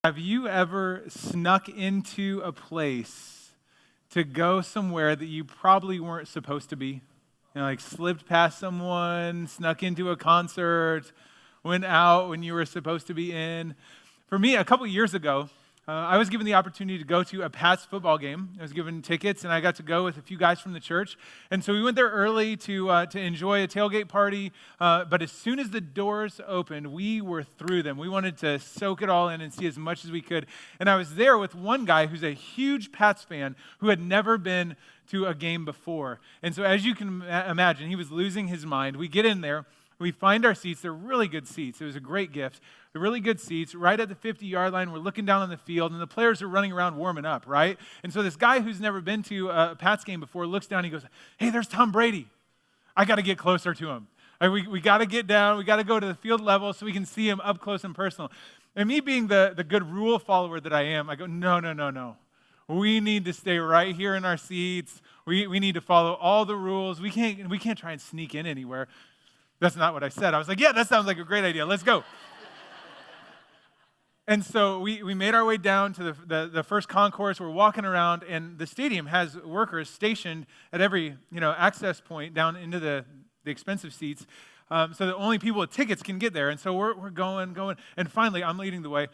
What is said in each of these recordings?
Have you ever snuck into a place to go somewhere that you probably weren't supposed to be? Like slipped past someone, snuck into a concert, went out when you were supposed to be in. For me, a couple years ago, I was given the opportunity to go to a Pats football game. I was given tickets, and I got to go with a few guys from the church. And so we went there early to enjoy a tailgate party. But as soon as the doors opened, we were through them. We wanted to soak it all in and see as much as we could. And I was there with one guy who's a huge Pats fan who had never been to a game before. And so as you can imagine, he was losing his mind. We get in there. We find our seats. They're really good seats. It was a great gift. They're really good seats. Right at the 50-yard line, we're looking down on the field, and the players are running around warming up, right? And so this guy who's never been to a Pats game before looks down and he goes, "Hey, there's Tom Brady. I got to get closer to him. We got to get down. We got to go to the field level so we can see him up close and personal." And me being the good rule follower that I am, I go, no. We need to stay right here in our seats. We need to follow all the rules. We can't try and sneak in anywhere. That's not what I said. I was like, yeah, that sounds like a great idea. Let's go. And so we made our way down to the first concourse. We're walking around, and the stadium has workers stationed at every access point down into the expensive seats, so that only people with tickets can get there. And so we're going, and finally I'm leading the way.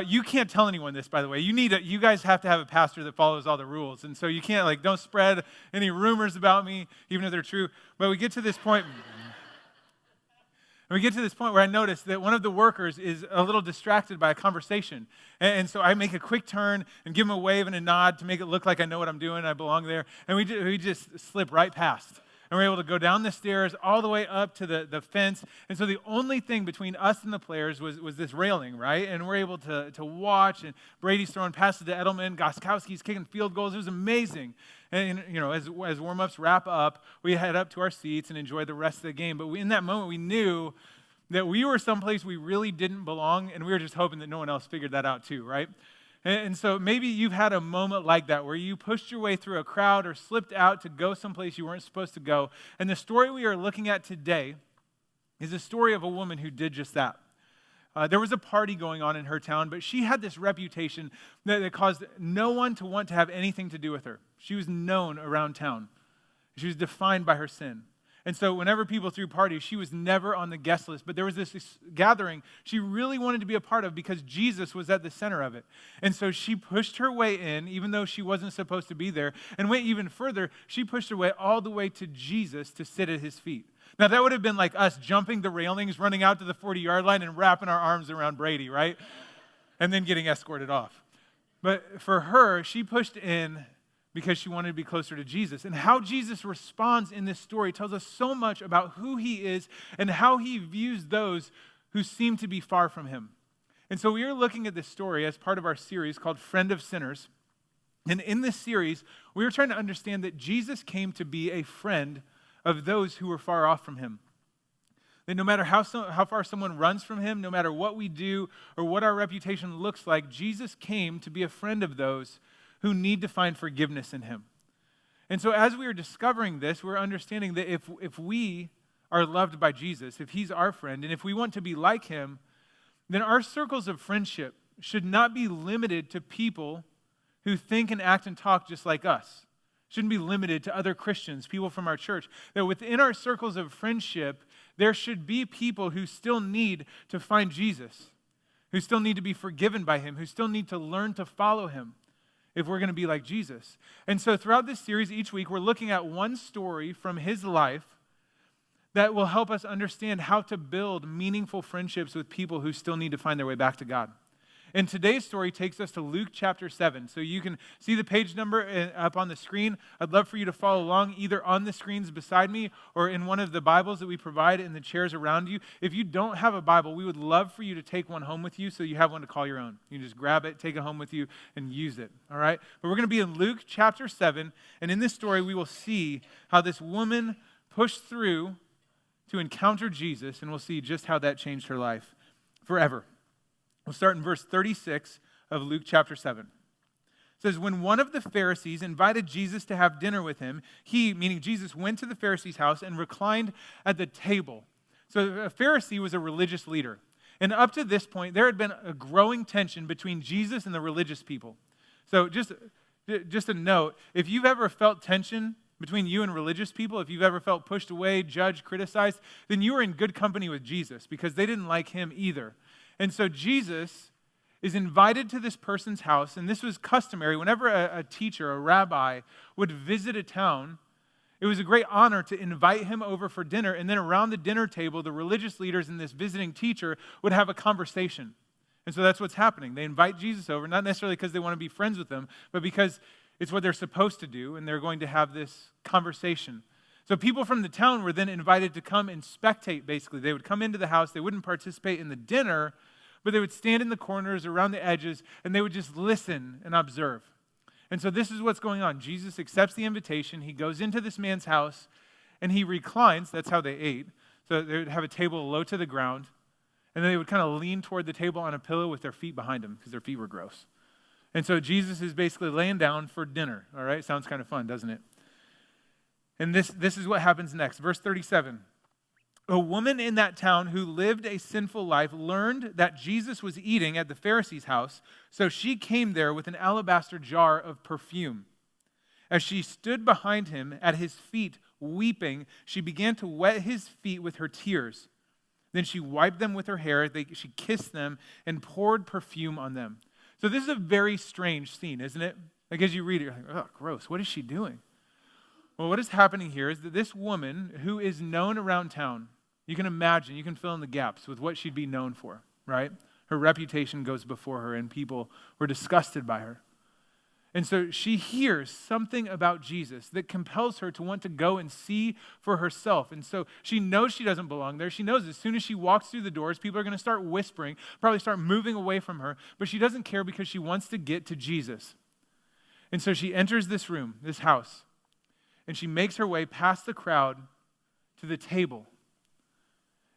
You can't tell anyone this, by the way. You guys have to have a pastor that follows all the rules, and so you can't don't spread any rumors about me, even if they're true. But we get to this point. And we get to this point where I notice that one of the workers is a little distracted by a conversation. And so I make a quick turn and give him a wave and a nod to make it look like I know what I'm doing, I belong there. And we just slip right past. And we're able to go down the stairs all the way up to the fence. And so the only thing between us and the players was this railing, right? And we're able to watch. And Brady's throwing passes to Edelman. Gostkowski's kicking field goals. It was amazing. And as warm-ups wrap up, we head up to our seats and enjoy the rest of the game. But in that moment, we knew that we were someplace we really didn't belong, and we were just hoping that no one else figured that out too, right? And so maybe you've had a moment like that where you pushed your way through a crowd or slipped out to go someplace you weren't supposed to go. And the story we are looking at today is a story of a woman who did just that. There was a party going on in her town, but she had this reputation that caused no one to want to have anything to do with her. She was known around town. She was defined by her sin. And so whenever people threw parties, she was never on the guest list. But there was this gathering she really wanted to be a part of because Jesus was at the center of it. And so she pushed her way in, even though she wasn't supposed to be there, and went even further. She pushed her way all the way to Jesus to sit at his feet. Now, that would have been like us jumping the railings, running out to the 40-yard line, and wrapping our arms around Brady, right? And then getting escorted off. But for her, she pushed in because she wanted to be closer to Jesus. And how Jesus responds in this story tells us so much about who he is and how he views those who seem to be far from him. And so we are looking at this story as part of our series called Friend of Sinners. And in this series, we are trying to understand that Jesus came to be a friend of those who were far off from him. That no matter how far someone runs from him, no matter what we do or what our reputation looks like, Jesus came to be a friend of those who need to find forgiveness in him. And so as we are discovering this, we're understanding that if we are loved by Jesus, if he's our friend, and if we want to be like him, then our circles of friendship should not be limited to people who think and act and talk just like us. Shouldn't be limited to other Christians, people from our church. That within our circles of friendship, there should be people who still need to find Jesus, who still need to be forgiven by him, who still need to learn to follow him, if we're going to be like Jesus. And so throughout this series, each week, we're looking at one story from his life that will help us understand how to build meaningful friendships with people who still need to find their way back to God. And today's story takes us to Luke chapter 7. So you can see the page number up on the screen. I'd love for you to follow along either on the screens beside me or in one of the Bibles that we provide in the chairs around you. If you don't have a Bible, we would love for you to take one home with you so you have one to call your own. You can just grab it, take it home with you, and use it, all right? But we're going to be in Luke chapter 7, and in this story, we will see how this woman pushed through to encounter Jesus, and we'll see just how that changed her life forever. We'll start in verse 36 of Luke chapter 7. It says, when one of the Pharisees invited Jesus to have dinner with him, he, meaning Jesus, went to the Pharisee's house and reclined at the table. So a Pharisee was a religious leader. And up to this point, there had been a growing tension between Jesus and the religious people. So just a note, if you've ever felt tension between you and religious people, if you've ever felt pushed away, judged, criticized, then you were in good company with Jesus because they didn't like him either. And so Jesus is invited to this person's house, and this was customary. Whenever a teacher, a rabbi, would visit a town, it was a great honor to invite him over for dinner, and then around the dinner table, the religious leaders and this visiting teacher would have a conversation. And so that's what's happening. They invite Jesus over, not necessarily because they want to be friends with him, but because it's what they're supposed to do, and they're going to have this conversation. So people from the town were then invited to come and spectate, basically. They would come into the house. They wouldn't participate in the dinner, but they would stand in the corners, around the edges, and they would just listen and observe. And so this is what's going on. Jesus accepts the invitation. He goes into this man's house, and he reclines. That's how they ate. So they would have a table low to the ground, and then they would kind of lean toward the table on a pillow with their feet behind them because their feet were gross. And so Jesus is basically laying down for dinner. All right? Sounds kind of fun, doesn't it? And this is what happens next. Verse 37. A woman in that town who lived a sinful life learned that Jesus was eating at the Pharisee's house, so she came there with an alabaster jar of perfume. As she stood behind him at his feet weeping, she began to wet his feet with her tears. Then she wiped them with her hair, she kissed them, and poured perfume on them. So this is a very strange scene, isn't it? Like as you read it, you're like, oh, gross, what is she doing? Well, what is happening here is that this woman who is known around town, you can imagine, you can fill in the gaps with what she'd be known for, right? Her reputation goes before her and people were disgusted by her. And so she hears something about Jesus that compels her to want to go and see for herself. And so she knows she doesn't belong there. She knows as soon as she walks through the doors, people are going to start whispering, probably start moving away from her. But she doesn't care because she wants to get to Jesus. And so she enters this room, this house, and she makes her way past the crowd to the table.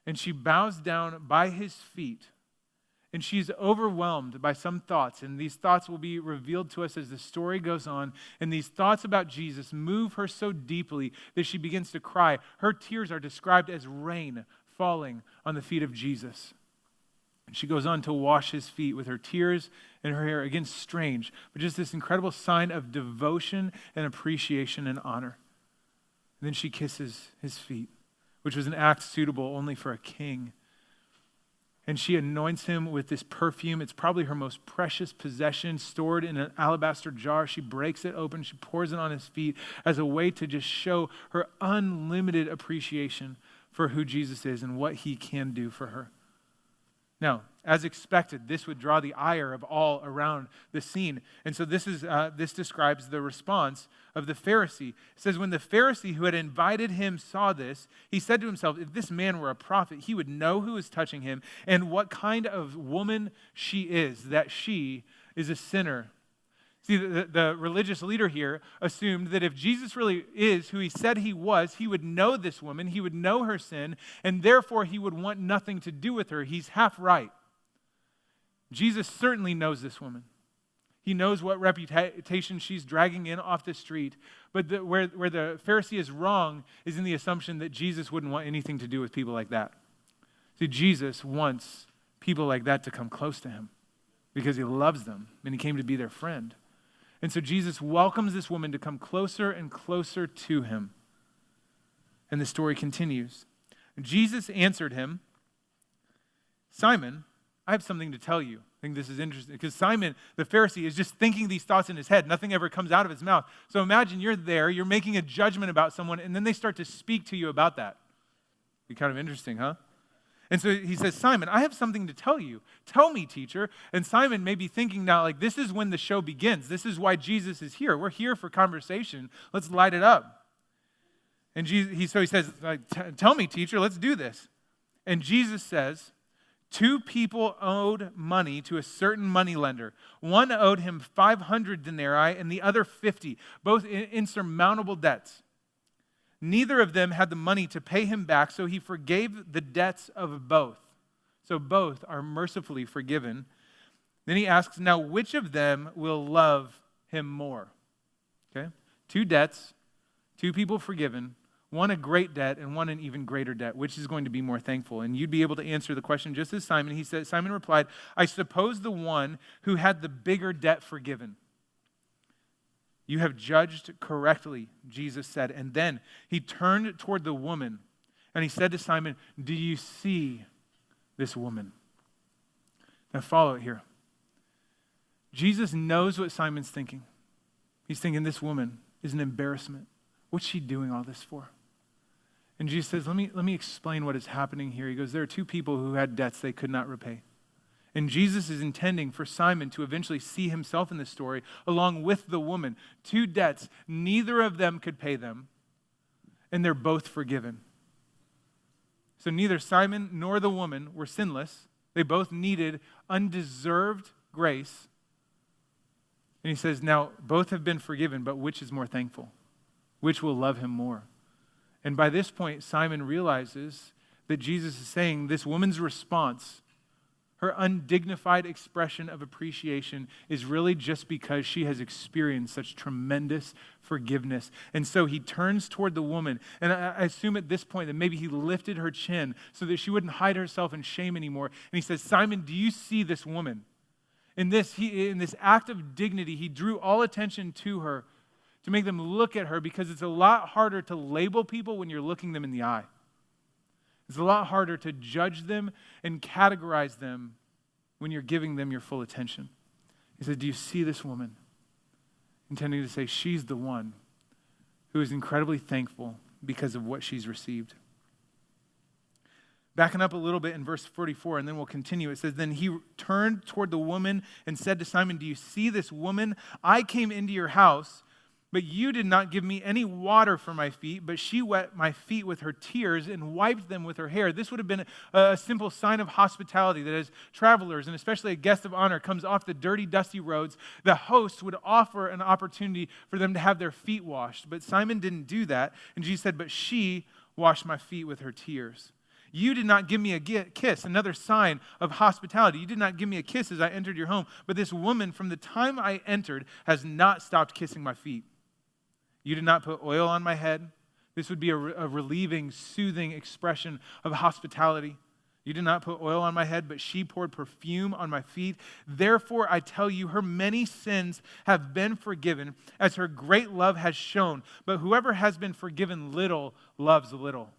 And she bows down by his feet. And she's overwhelmed by some thoughts. And these thoughts will be revealed to us as the story goes on. And these thoughts about Jesus move her so deeply that she begins to cry. Her tears are described as rain falling on the feet of Jesus. And she goes on to wash his feet with her tears and her hair. Again, strange, but just this incredible sign of devotion and appreciation and honor. And then she kisses his feet, which was an act suitable only for a king. And she anoints him with this perfume. It's probably her most precious possession, stored in an alabaster jar. She breaks it open. She pours it on his feet as a way to just show her unlimited appreciation for who Jesus is and what he can do for her. Now, as expected, this would draw the ire of all around the scene. And so this describes the response of the Pharisee. It says, when the Pharisee who had invited him saw this, he said to himself, if this man were a prophet, he would know who is touching him and what kind of woman she is, that she is a sinner. See, the religious leader here assumed that if Jesus really is who he said he was, he would know this woman, he would know her sin, and therefore he would want nothing to do with her. He's half right. Jesus certainly knows this woman. He knows what reputation she's dragging in off the street. But where the Pharisee is wrong is in the assumption that Jesus wouldn't want anything to do with people like that. See, Jesus wants people like that to come close to him because he loves them and he came to be their friend. And so Jesus welcomes this woman to come closer and closer to him. And the story continues. Jesus answered him, Simon, I have something to tell you. I think this is interesting because Simon, the Pharisee, is just thinking these thoughts in his head. Nothing ever comes out of his mouth. So imagine you're there, you're making a judgment about someone, and then they start to speak to you about that. Be kind of interesting, huh? And so he says, Simon, I have something to tell you. Tell me, teacher. And Simon may be thinking now, like, this is when the show begins. This is why Jesus is here. We're here for conversation. Let's light it up. And he says, tell me, teacher, let's do this. And Jesus says, 2 people owed money to a certain moneylender. One owed him 500 denarii and the other 50, both insurmountable debts. Neither of them had the money to pay him back, so he forgave the debts of both. So both are mercifully forgiven. Then he asks, now which of them will love him more? Okay? 2 debts, 2 people forgiven. one a great debt and one an even greater debt. Which is going to be more thankful? And you'd be able to answer the question just as Simon. Simon replied, I suppose the one who had the bigger debt forgiven. You have judged correctly, Jesus said. And then he turned toward the woman and he said to Simon, do you see this woman? Now follow it here. Jesus knows what Simon's thinking. He's thinking this woman is an embarrassment. What's she doing all this for? And Jesus says, let me explain what is happening here. He goes, there are two people who had debts they could not repay. And Jesus is intending for Simon to eventually see himself in this story along with the woman. Two debts, neither of them could pay them, and they're both forgiven. So neither Simon nor the woman were sinless. They both needed undeserved grace. And he says, now both have been forgiven, but which is more thankful? Which will love him more? And by this point, Simon realizes that Jesus is saying this woman's response, her undignified expression of appreciation, is really just because she has experienced such tremendous forgiveness. And so he turns toward the woman, and I assume at this point that maybe he lifted her chin so that she wouldn't hide herself in shame anymore. And he says, Simon, do you see this woman? In this act of dignity, he drew all attention to her to make them look at her, because it's a lot harder to label people when you're looking them in the eye. It's a lot harder to judge them and categorize them when you're giving them your full attention. He said, do you see this woman? Intending to say she's the one who is incredibly thankful because of what she's received. Backing up a little bit in verse 44, and then we'll continue. It says, then he turned toward the woman and said to Simon, do you see this woman? I came into your house, but you did not give me any water for my feet, but she wet my feet with her tears and wiped them with her hair. This would have been a simple sign of hospitality, that as travelers, and especially a guest of honor, comes off the dirty, dusty roads, the host would offer an opportunity for them to have their feet washed. But Simon didn't do that, and Jesus said, but she washed my feet with her tears. You did not give me a kiss, another sign of hospitality. You did not give me a kiss as I entered your home, but this woman, from the time I entered, has not stopped kissing my feet. You did not put oil on my head. This would be a relieving, soothing expression of hospitality. You did not put oil on my head, but she poured perfume on my feet. Therefore, I tell you, her many sins have been forgiven, as her great love has shown. But whoever has been forgiven little loves little.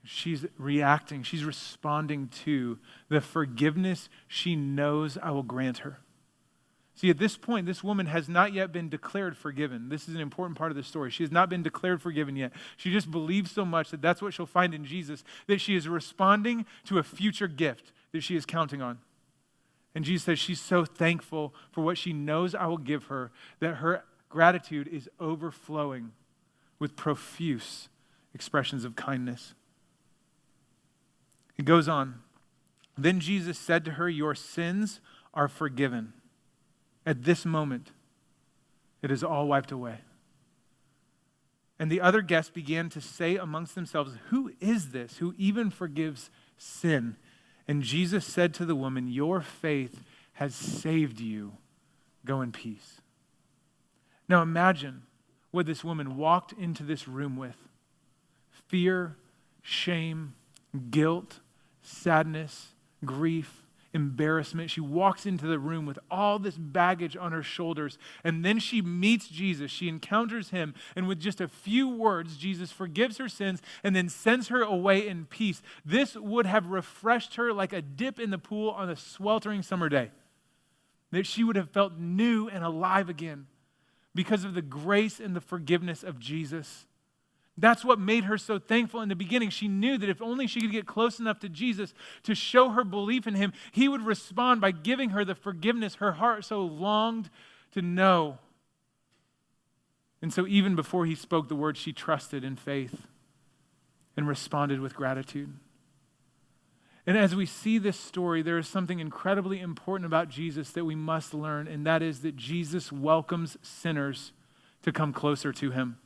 She's reacting, she's responding to the forgiveness she knows I will grant her. See, at this point, this woman has not yet been declared forgiven. This is an important part of the story. She has not been declared forgiven yet. She just believes so much that that's what she'll find in Jesus, that she is responding to a future gift that she is counting on. And Jesus says she's so thankful for what she knows I will give her, that her gratitude is overflowing with profuse expressions of kindness. It goes on. Then Jesus said to her, your sins are forgiven. At this moment, it is all wiped away. And the other guests began to say amongst themselves, who is this who even forgives sin? And Jesus said to the woman, your faith has saved you. Go in peace. Now imagine what this woman walked into this room with. Fear, shame, guilt, sadness, grief, embarrassment. She walks into the room with all this baggage on her shoulders, and then she meets Jesus. She encounters him, and with just a few words, Jesus forgives her sins and then sends her away in peace. This would have refreshed her like a dip in the pool on a sweltering summer day. That she would have felt new and alive again because of the grace and the forgiveness of Jesus. That's what made her so thankful in the beginning. She knew that if only she could get close enough to Jesus to show her belief in him, he would respond by giving her the forgiveness her heart so longed to know. And so even before he spoke the word, she trusted in faith and responded with gratitude. And as we see this story, there is something incredibly important about Jesus that we must learn, and that is that Jesus welcomes sinners to come closer to him.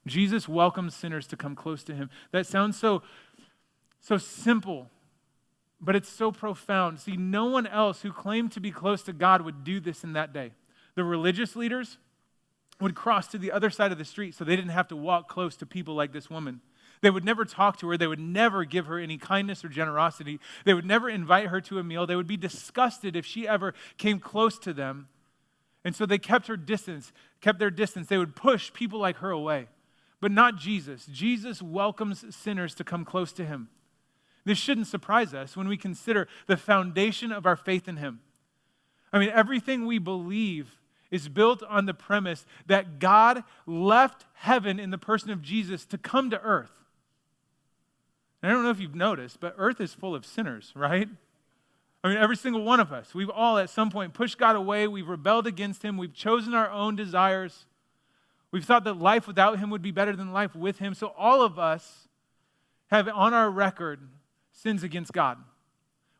Jesus welcomes sinners to come close to him. That sounds so simple, but it's so profound. See, no one else who claimed to be close to God would do this in that day. The religious leaders, would cross to the other side of the street so they didn't have to walk close to people like this woman. They would never talk to her. They would never give her any kindness or generosity. They would never invite her to a meal. They would be disgusted if she ever came close to them. And so they kept their distance. They would push people like her away. But not Jesus. Jesus welcomes sinners to come close to him. This shouldn't surprise us when we consider the foundation of our faith in him. I mean, everything we believe is built on the premise that God left heaven in the person of Jesus to come to earth. And I don't know if you've noticed, but earth is full of sinners, right? I mean, every single one of us. We've all at some point pushed God away. We've rebelled against him. We've chosen our own desires. We've thought that life without him would be better than life with him. So all of us have on our record sins against God,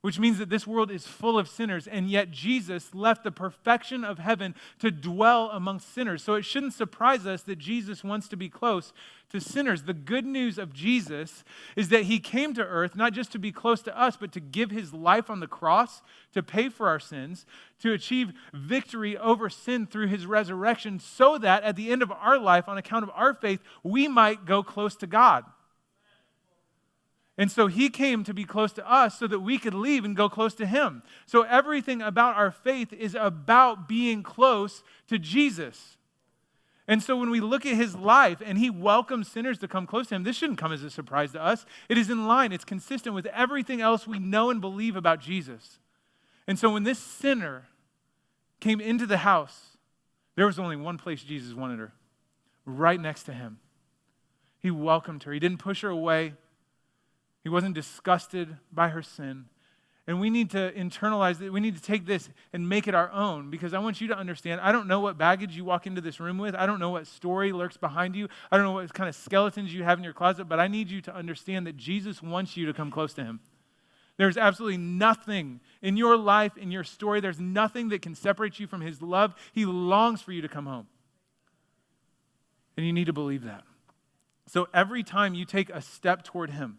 which means that this world is full of sinners, and yet Jesus left the perfection of heaven to dwell amongst sinners. So it shouldn't surprise us that Jesus wants to be close to sinners. The good news of Jesus is that he came to earth not just to be close to us, but to give his life on the cross, to pay for our sins, to achieve victory over sin through his resurrection, so that at the end of our life, on account of our faith, we might go close to God. And so he came to be close to us so that we could leave and go close to him. So everything about our faith is about being close to Jesus. And so when we look at his life and he welcomes sinners to come close to him, this shouldn't come as a surprise to us. It is in line. It's consistent with everything else we know and believe about Jesus. And so when this sinner came into the house, there was only one place Jesus wanted her, right next to him. He welcomed her. He didn't push her away. He wasn't disgusted by her sin. And we need to internalize it. We need to take this and make it our own, because I want you to understand, I don't know what baggage you walk into this room with. I don't know what story lurks behind you. I don't know what kind of skeletons you have in your closet, but I need you to understand that Jesus wants you to come close to him. There's absolutely nothing in your life, in your story, there's nothing that can separate you from his love. He longs for you to come home. And you need to believe that. So every time you take a step toward him,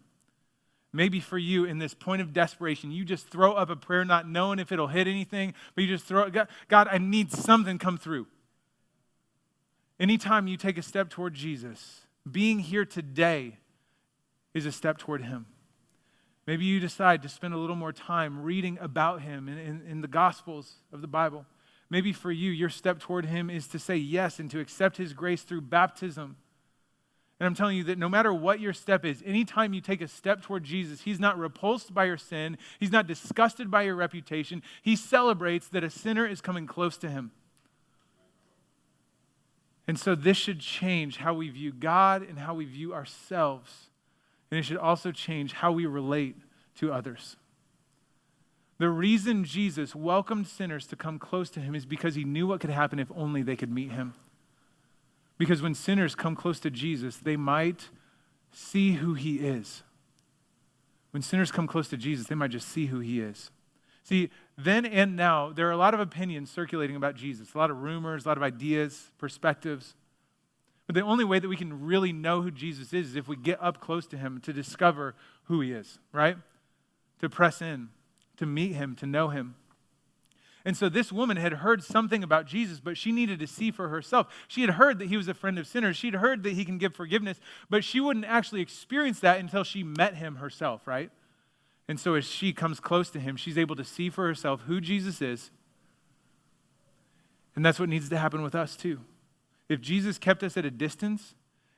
maybe for you in this point of desperation, you just throw up a prayer not knowing if it'll hit anything, but you just throw it, God, I need something come through. Anytime you take a step toward Jesus, being here today is a step toward him. Maybe you decide to spend a little more time reading about him in the Gospels of the Bible. Maybe for you, your step toward him is to say yes and to accept his grace through baptism. And I'm telling you that no matter what your step is, anytime you take a step toward Jesus, he's not repulsed by your sin. He's not disgusted by your reputation. He celebrates that a sinner is coming close to him. And so this should change how we view God and how we view ourselves. And it should also change how we relate to others. The reason Jesus welcomed sinners to come close to him is because he knew what could happen if only they could meet him. Because when sinners come close to Jesus, they might see who he is. When sinners come close to Jesus, they might just see who he is. See, then and now, there are a lot of opinions circulating about Jesus, a lot of rumors, a lot of ideas, perspectives. But the only way that we can really know who Jesus is if we get up close to him to discover who he is, right? To press in, to meet him, to know him. And so this woman had heard something about Jesus, but she needed to see for herself. She had heard that he was a friend of sinners. She'd heard that he can give forgiveness, but she wouldn't actually experience that until she met him herself, right? And so as she comes close to him, she's able to see for herself who Jesus is. And that's what needs to happen with us too. If Jesus kept us at a distance,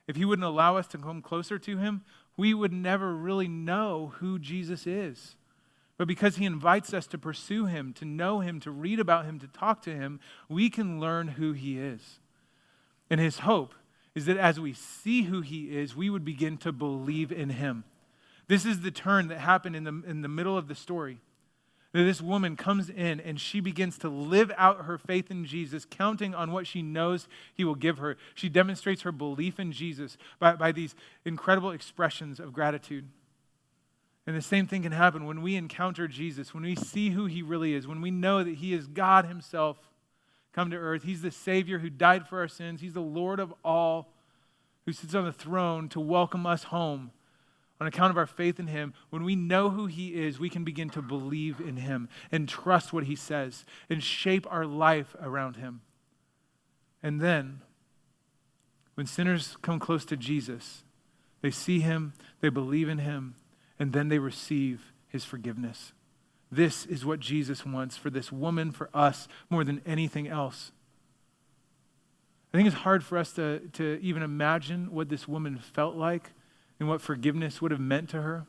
if he wouldn't allow us to come closer to him, we would never really know who Jesus is. But because he invites us to pursue him, to know him, to read about him, to talk to him, we can learn who he is. And his hope is that as we see who he is, we would begin to believe in him. This is the turn that happened in the middle of the story. That this woman comes in and she begins to live out her faith in Jesus, counting on what she knows he will give her. She demonstrates her belief in Jesus by these incredible expressions of gratitude. And the same thing can happen when we encounter Jesus, when we see who he really is, when we know that he is God himself come to earth. He's the Savior who died for our sins. He's the Lord of all, who sits on the throne to welcome us home on account of our faith in him. When we know who he is, we can begin to believe in him and trust what he says and shape our life around him. And then When sinners come close to Jesus, they see him, they believe in him, and then they receive his forgiveness. This is what Jesus wants for this woman, for us, more than anything else. I think it's hard for us to even imagine what this woman felt like and what forgiveness would have meant to her.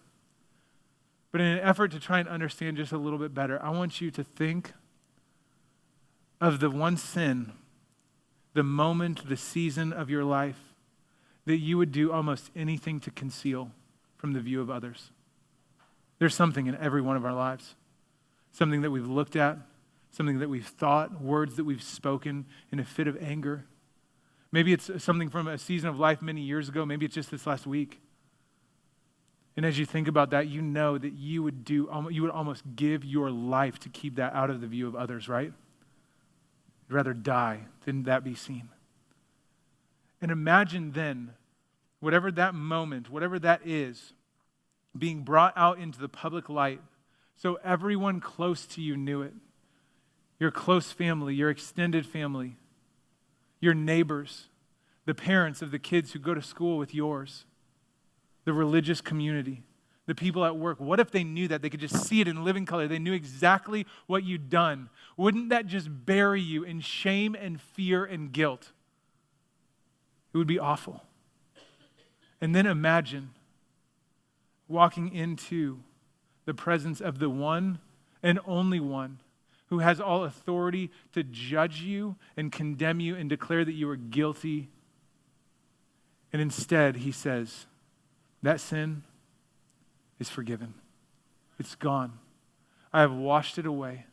But in an effort to try and understand just a little bit better, I want you to think of the one sin, the moment, the season of your life that you would do almost anything to conceal from the view of others. There's something in every one of our lives, something that we've looked at, something that we've thought, words that we've spoken in a fit of anger. Maybe it's something from a season of life many years ago. Maybe it's just this last week. And as you think about that, you know that you would almost give your life to keep that out of the view of others, right? You'd rather die than that be seen. And imagine then, whatever that moment, whatever that is, being brought out into the public light so everyone close to you knew it. Your close family, your extended family, your neighbors, the parents of the kids who go to school with yours, the religious community, the people at work. What if they knew that? They could just see it in living color. They knew exactly what you'd done. Wouldn't that just bury you in shame and fear and guilt? It would be awful. And then imagine walking into the presence of the one and only one who has all authority to judge you and condemn you and declare that you are guilty. And instead, he says, that sin is forgiven. It's gone. I have washed it away,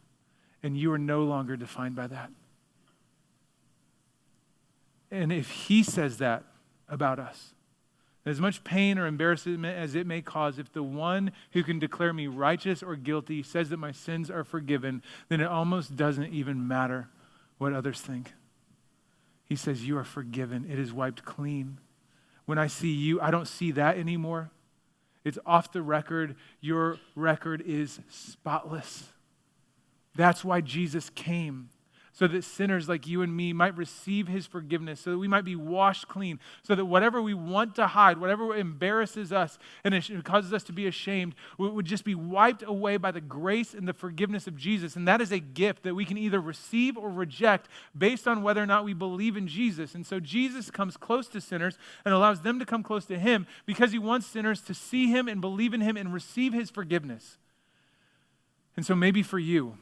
and you are no longer defined by that. And if he says that about us, as much pain or embarrassment as it may cause, if the one who can declare me righteous or guilty says that my sins are forgiven, then it almost doesn't even matter what others think. He says, you are forgiven. It is wiped clean. When I see you, I don't see that anymore. It's off the record. Your record is spotless. That's why Jesus came, so that sinners like you and me might receive his forgiveness, so that we might be washed clean, so that whatever we want to hide, whatever embarrasses us and it causes us to be ashamed, would just be wiped away by the grace and the forgiveness of Jesus. And that is a gift that we can either receive or reject based on whether or not we believe in Jesus. And so Jesus comes close to sinners and allows them to come close to him because he wants sinners to see him and believe in him and receive his forgiveness. And so maybe for you,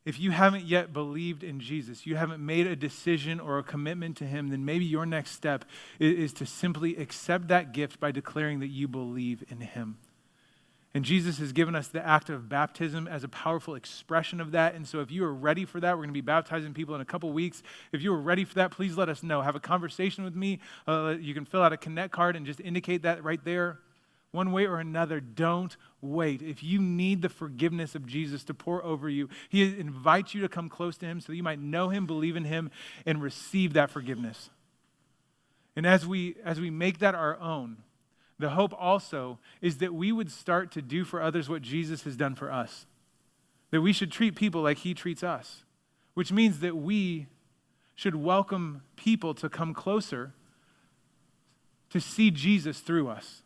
if you haven't yet believed in Jesus, you haven't made a decision or a commitment to him, then maybe your next step is to simply accept that gift by declaring that you believe in him. And Jesus has given us the act of baptism as a powerful expression of that. And so if you are ready for that, we're going to be baptizing people in a couple weeks. If you are ready for that, please let us know. Have a conversation with me. You can fill out a Connect card and just indicate that right there. One way or another, don't wait. If you need the forgiveness of Jesus to pour over you, he invites you to come close to him so that you might know him, believe in him, and receive that forgiveness. And as we make that our own, the hope also is that we would start to do for others what Jesus has done for us. That we should treat people like he treats us, which means that we should welcome people to come closer to see Jesus through us.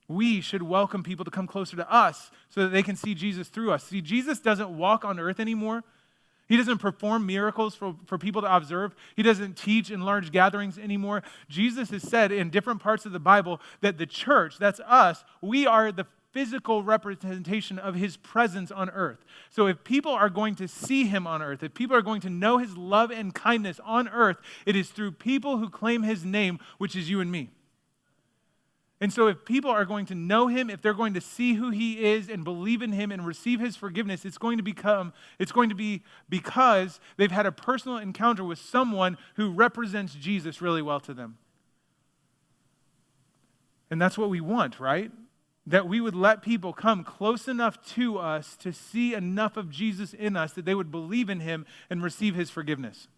We should welcome people to come closer to us so that they can see Jesus through us. See, Jesus doesn't walk on earth anymore. He doesn't perform miracles for people to observe. He doesn't teach in large gatherings anymore. Jesus has said in different parts of the Bible that the church, that's us, we are the physical representation of his presence on earth. So if people are going to see him on earth, if people are going to know his love and kindness on earth, it is through people who claim his name, which is you and me. And so if people are going to know him, if they're going to see who he is and believe in him and receive his forgiveness, it's going to be because they've had a personal encounter with someone who represents Jesus really well to them. And that's what we want, right? That we would let people come close enough to us to see enough of Jesus in us that they would believe in him and receive his forgiveness.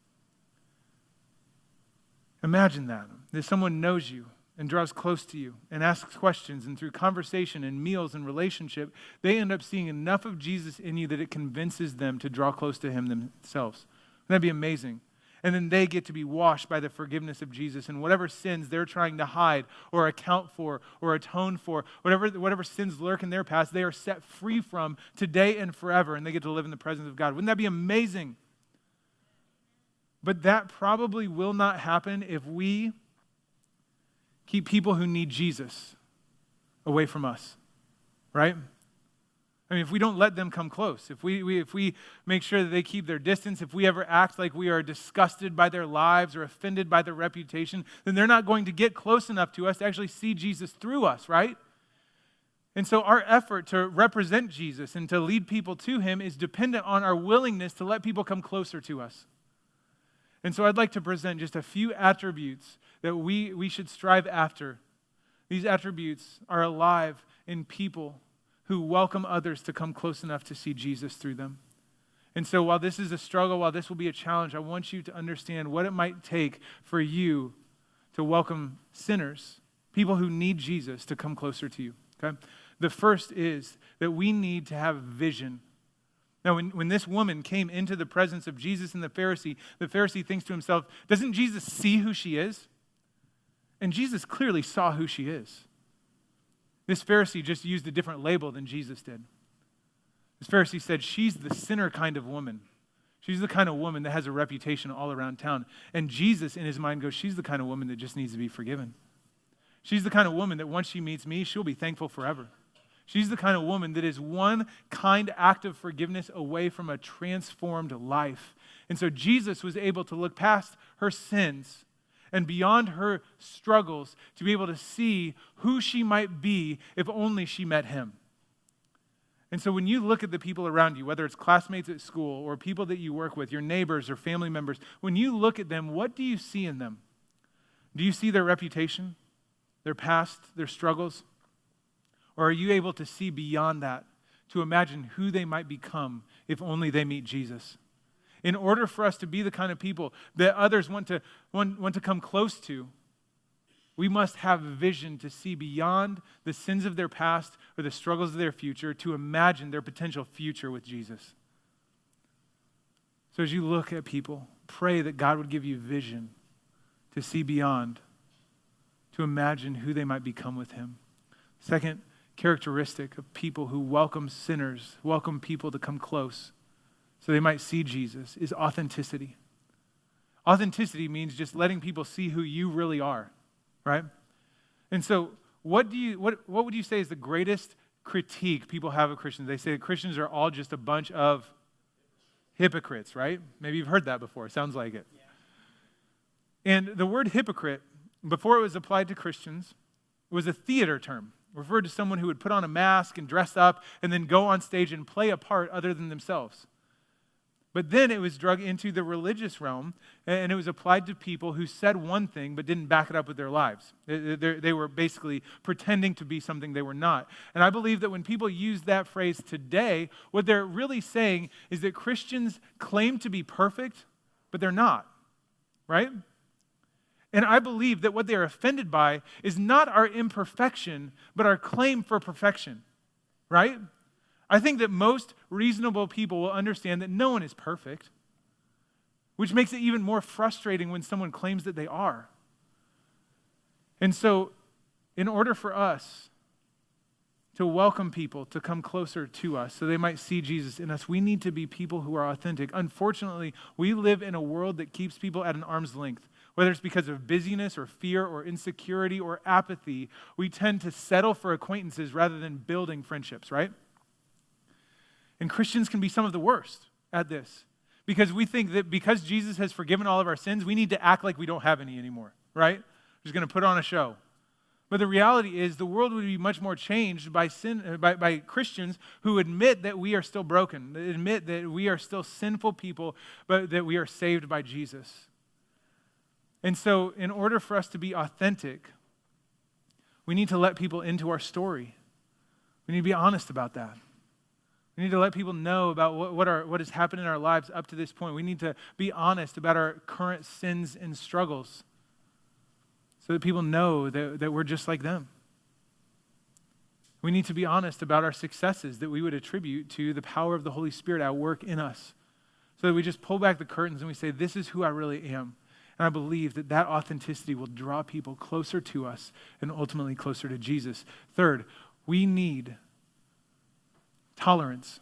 Imagine that someone knows you and draws close to you and asks questions, and through conversation and meals and relationship, they end up seeing enough of Jesus in you that it convinces them to draw close to him themselves. Wouldn't that be amazing? And then they get to be washed by the forgiveness of Jesus. And whatever sins they're trying to hide or account for or atone for, whatever sins lurk in their past, they are set free from today and forever. And they get to live in the presence of God. Wouldn't that be amazing? But that probably will not happen if we keep people who need Jesus away from us, right? I mean, if we don't let them come close, if we make sure that they keep their distance, if we ever act like we are disgusted by their lives or offended by their reputation, then they're not going to get close enough to us to actually see Jesus through us, right? And so our effort to represent Jesus and to lead people to him is dependent on our willingness to let people come closer to us. And so I'd like to present just a few attributes that we should strive after. These attributes are alive in people who welcome others to come close enough to see Jesus through them. And so while this is a struggle, while this will be a challenge, I want you to understand what it might take for you to welcome sinners, people who need Jesus, to come closer to you. Okay? The first is that we need to have vision. Now, when this woman came into the presence of Jesus and the Pharisee thinks to himself, doesn't Jesus see who she is? And Jesus clearly saw who she is. This Pharisee just used a different label than Jesus did. This Pharisee said, she's the sinner kind of woman. She's the kind of woman that has a reputation all around town. And Jesus, in his mind, goes, she's the kind of woman that just needs to be forgiven. She's the kind of woman that once she meets me, she'll be thankful forever. She's the kind of woman that is one kind act of forgiveness away from a transformed life. And so Jesus was able to look past her sins and beyond her struggles to be able to see who she might be if only she met him. And so when you look at the people around you, whether it's classmates at school or people that you work with, your neighbors or family members, when you look at them, what do you see in them? Do you see their reputation, their past, their struggles? Or are you able to see beyond that, to imagine who they might become if only they meet Jesus? In order for us to be the kind of people that others want to come close to, we must have vision to see beyond the sins of their past or the struggles of their future to imagine their potential future with Jesus. So as you look at people, pray that God would give you vision to see beyond, to imagine who they might become with him. Second characteristic of people who welcome sinners, welcome people to come close so they might see Jesus, is authenticity. Authenticity means just letting people see who you really are, right? And so what would you say is the greatest critique people have of Christians? They say that Christians are all just a bunch of hypocrites, right? Maybe you've heard that before. Sounds like it. Yeah. And the word hypocrite, before it was applied to Christians, was a theater term. Referred to someone who would put on a mask and dress up and then go on stage and play a part other than themselves. But then it was drug into the religious realm, and it was applied to people who said one thing but didn't back it up with their lives. They were basically pretending to be something they were not. And I believe that when people use that phrase today, what they're really saying is that Christians claim to be perfect, but they're not, right? And I believe that what they are offended by is not our imperfection, but our claim for perfection, right? I think that most reasonable people will understand that no one is perfect, which makes it even more frustrating when someone claims that they are. And so, in order for us to welcome people to come closer to us so they might see Jesus in us, we need to be people who are authentic. Unfortunately, we live in a world that keeps people at an arm's length. Whether it's because of busyness or fear or insecurity or apathy, we tend to settle for acquaintances rather than building friendships, right? And Christians can be some of the worst at this because we think that because Jesus has forgiven all of our sins, we need to act like we don't have any anymore, right? We're just going to put on a show. But the reality is the world would be much more changed by Christians who admit that we are still broken, admit that we are still sinful people, but that we are saved by Jesus. And so in order for us to be authentic, we need to let people into our story. We need to be honest about that. We need to let people know about what has happened in our lives up to this point. We need to be honest about our current sins and struggles so that people know that we're just like them. We need to be honest about our successes that we would attribute to the power of the Holy Spirit at work in us So that we just pull back the curtains and we say, this is who I really am. And I believe that that authenticity will draw people closer to us and ultimately closer to Jesus. Third, we need tolerance.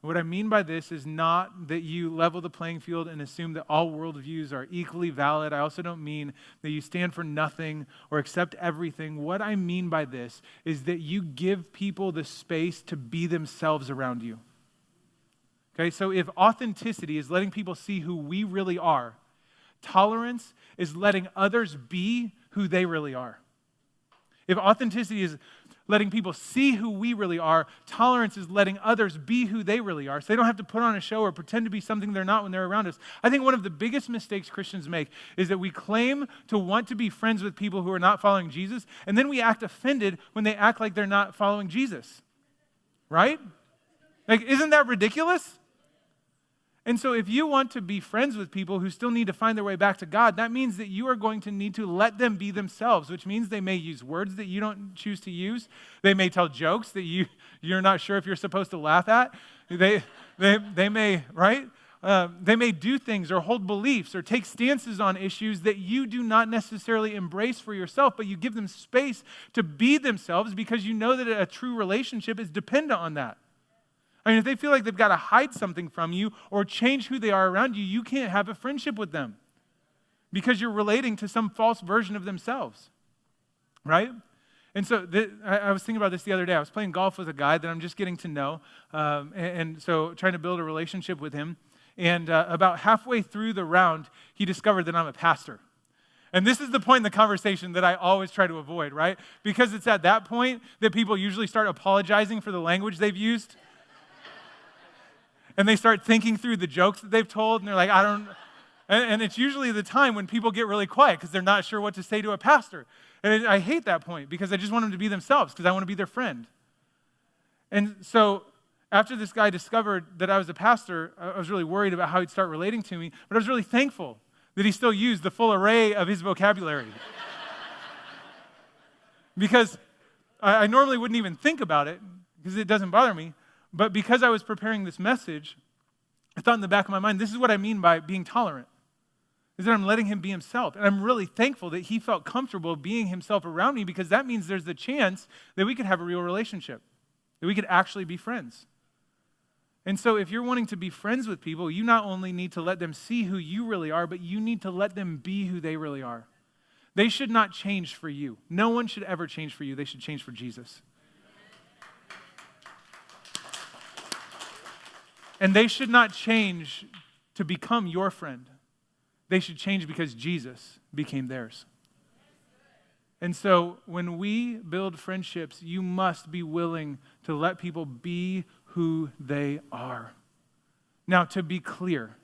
What I mean by this is not that you level the playing field and assume that all worldviews are equally valid. I also don't mean that you stand for nothing or accept everything. What I mean by this is that you give people the space to be themselves around you. Okay, so if authenticity is letting people see who we really are, tolerance is letting others be who they really are. If authenticity is letting people see who we really are, tolerance is letting others be who they really are, so they don't have to put on a show or pretend to be something they're not when they're around us. I think one of the biggest mistakes Christians make is that we claim to want to be friends with people who are not following Jesus, and then we act offended when they act like they're not following Jesus. Right? Like, isn't that ridiculous? And so if you want to be friends with people who still need to find their way back to God, that means that you are going to need to let them be themselves, which means they may use words that you don't choose to use. They may tell jokes that you're not sure if you're supposed to laugh at. They may, right? They may do things or hold beliefs or take stances on issues that you do not necessarily embrace for yourself, but you give them space to be themselves because you know that a true relationship is dependent on that. I mean, if they feel like they've got to hide something from you or change who they are around you, you can't have a friendship with them because you're relating to some false version of themselves, right? And so I was thinking about this the other day. I was playing golf with a guy that I'm just getting to know, and so trying to build a relationship with him. And about halfway through the round, he discovered that I'm a pastor. And this is the point in the conversation that I always try to avoid, right? Because it's at that point that people usually start apologizing for the language they've used. And they start thinking through the jokes that they've told, and they're like, and it's usually the time when people get really quiet because they're not sure what to say to a pastor. And I hate that point because I just want them to be themselves because I want to be their friend. And so after this guy discovered that I was a pastor, I was really worried about how he'd start relating to me, but I was really thankful that he still used the full array of his vocabulary. Because I normally wouldn't even think about it because it doesn't bother me. But because I was preparing this message, I thought in the back of my mind, this is what I mean by being tolerant, is that I'm letting him be himself. And I'm really thankful that he felt comfortable being himself around me because that means there's the chance that we could have a real relationship, that we could actually be friends. And so if you're wanting to be friends with people, you not only need to let them see who you really are, but you need to let them be who they really are. They should not change for you. No one should ever change for you. They should change for Jesus. And they should not change to become your friend. They should change because Jesus became theirs. And so when we build friendships, you must be willing to let people be who they are. Now, to be clear,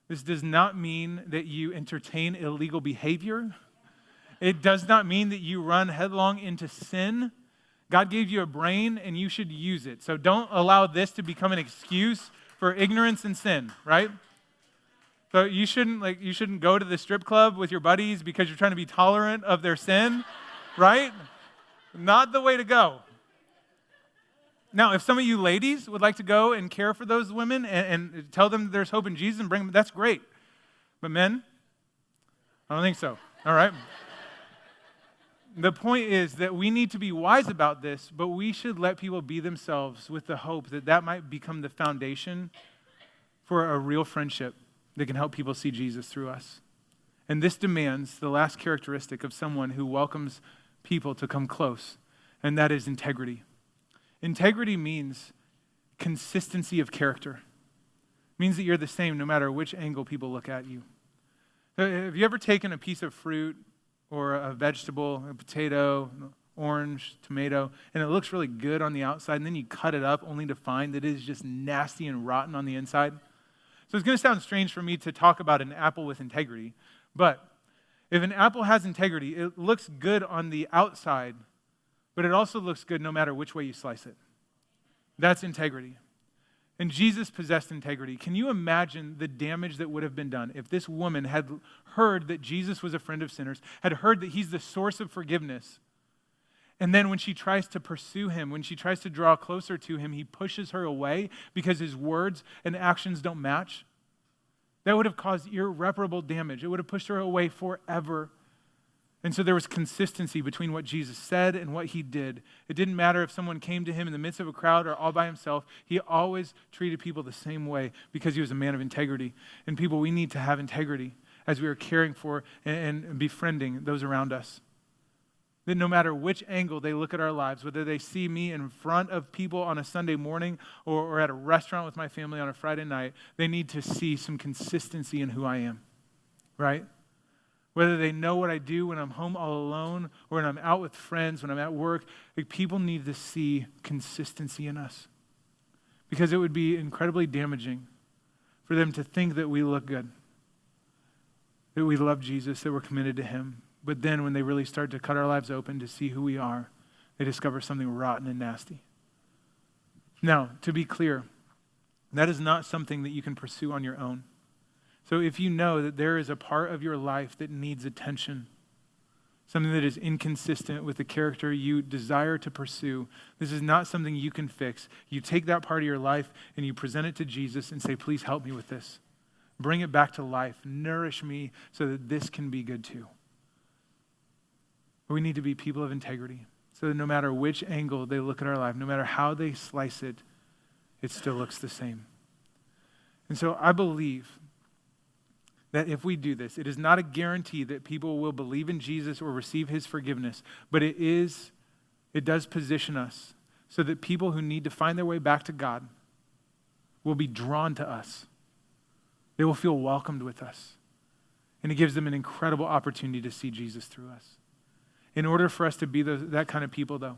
this does not mean that you entertain illegal behavior. It does not mean that you run headlong into sin. God gave you a brain, and you should use it. So don't allow this to become an excuse for ignorance and sin, right? So you shouldn't go to the strip club with your buddies because you're trying to be tolerant of their sin, right? Not the way to go. Now, if some of you ladies would like to go and care for those women and tell them there's hope in Jesus and bring them, that's great. But men, I don't think so, all right? The point is that we need to be wise about this, but we should let people be themselves with the hope that that might become the foundation for a real friendship that can help people see Jesus through us. And this demands the last characteristic of someone who welcomes people to come close, and that is integrity. Integrity means consistency of character. It means that you're the same no matter which angle people look at you. Have you ever taken a piece of fruit or a vegetable, a potato, orange, tomato, and it looks really good on the outside, and then you cut it up only to find that it is just nasty and rotten on the inside? So it's going to sound strange for me to talk about an apple with integrity, but if an apple has integrity, it looks good on the outside, but it also looks good no matter which way you slice it. That's integrity. And Jesus possessed integrity. Can you imagine the damage that would have been done if this woman had heard that Jesus was a friend of sinners, had heard that he's the source of forgiveness, And then when she tries to pursue him, when she tries to draw closer to him, he pushes her away because his words and actions don't match. That would have caused irreparable damage. It would have pushed her away forever. And so there was consistency between what Jesus said and what he did. It didn't matter if someone came to him in the midst of a crowd or all by himself. He always treated people the same way because he was a man of integrity. And people, we need to have integrity as we are caring for and befriending those around us. That no matter which angle they look at our lives, whether they see me in front of people on a Sunday morning or at a restaurant with my family on a Friday night, they need to see some consistency in who I am, right? Whether they know what I do when I'm home all alone or when I'm out with friends, when I'm at work, like people need to see consistency in us. Because it would be incredibly damaging for them to think that we look good, that we love Jesus, that we're committed to him. But then when they really start to cut our lives open to see who we are, they discover something rotten and nasty. Now, to be clear, that is not something that you can pursue on your own. So if you know that there is a part of your life that needs attention, something that is inconsistent with the character you desire to pursue, this is not something you can fix. You take that part of your life and you present it to Jesus and say, please help me with this. Bring it back to life. Nourish me so that this can be good too. We need to be people of integrity so that no matter which angle they look at our life, no matter how they slice it, it still looks the same. And so I believe that if we do this, it is not a guarantee that people will believe in Jesus or receive his forgiveness, but it does position us so that people who need to find their way back to God will be drawn to us. They will feel welcomed with us. And it gives them an incredible opportunity to see Jesus through us. In order for us to be that kind of people, though,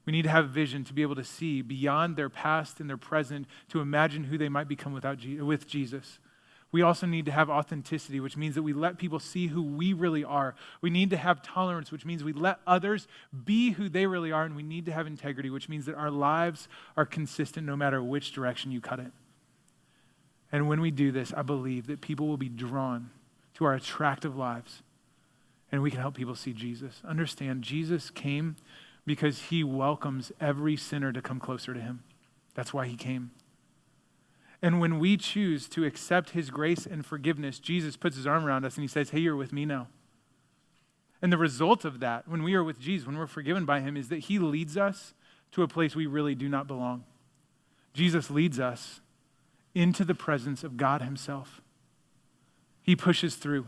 we need to have vision to be able to see beyond their past and their present to imagine who they might become with Jesus. We also need to have authenticity, which means that we let people see who we really are. We need to have tolerance, which means we let others be who they really are. And we need to have integrity, which means that our lives are consistent no matter which direction you cut it. And when we do this, I believe that people will be drawn to our attractive lives. And we can help people see Jesus. Understand, Jesus came because he welcomes every sinner to come closer to him. That's why he came. And when we choose to accept his grace and forgiveness, Jesus puts his arm around us and he says, hey, you're with me now. And the result of that, when we are with Jesus, when we're forgiven by him, is that he leads us to a place we really do not belong. Jesus leads us into the presence of God himself. He pushes through.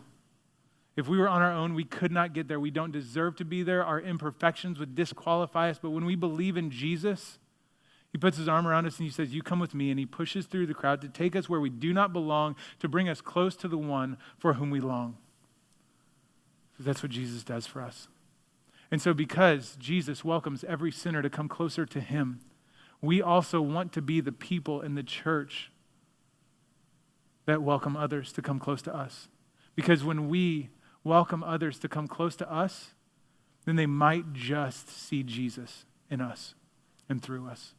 If we were on our own, we could not get there. We don't deserve to be there. Our imperfections would disqualify us. But when we believe in Jesus, he puts his arm around us and he says, you come with me. And he pushes through the crowd to take us where we do not belong, to bring us close to the one for whom we long. So that's what Jesus does for us. And so because Jesus welcomes every sinner to come closer to him, we also want to be the people in the church that welcome others to come close to us. Because when we welcome others to come close to us, then they might just see Jesus in us and through us.